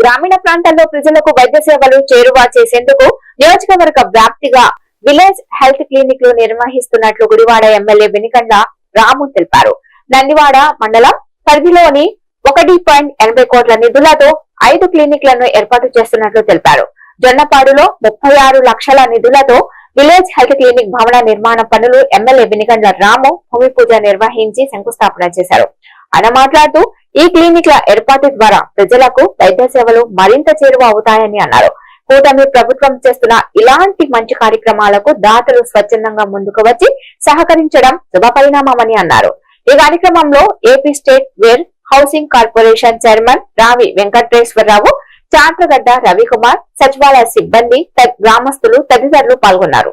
గ్రామీణ ప్రాంతాల్లో ప్రజలకు వైద్య సేవలు చేరువ చేసేందుకు నియోజకవర్గ వ్యాప్తిగా విలేజ్ హెల్త్ క్లినిక్ లు నిర్వహిస్తున్నట్లు గుడివాడ ఎమ్మెల్యే వెనికండ్ల రాము తెలిపారు. నందివాడ మండలం పరిధిలోని 1.80 కోట్ల నిధులతో 5 క్లినిక్లను ఏర్పాటు చేస్తున్నట్లు తెలిపారు. జొన్నపాడులో 36 లక్షల నిధులతో విలేజ్ హెల్త్ క్లినిక్ భవన నిర్మాణ పనులు ఎమ్మెల్యే వెనికండ్ల రాము భూమి పూజ నిర్వహించి శంకుస్థాపన చేశారు. ఆయన మాట్లాడుతూ ఈ క్లినిక్ల ఏర్పాటు ద్వారా ప్రజలకు వైద్య సేవలు మరింత చేరువ అవుతాయని అన్నారు. కూటమి ప్రభుత్వం చేస్తున్న ఇలాంటి మంచి కార్యక్రమాలకు దాతలు స్వచ్ఛందంగా ముందుకు వచ్చి సహకరించడం శుభ పరిణామమని అన్నారు. ఈ కార్యక్రమంలో AP state where housing corporation chairman రావి వెంకటేశ్వరరావు, చాట్రగడ్డ రవికుమార్, సచివాలయ సిబ్బంది, గ్రామస్తులు తదితరులు పాల్గొన్నారు.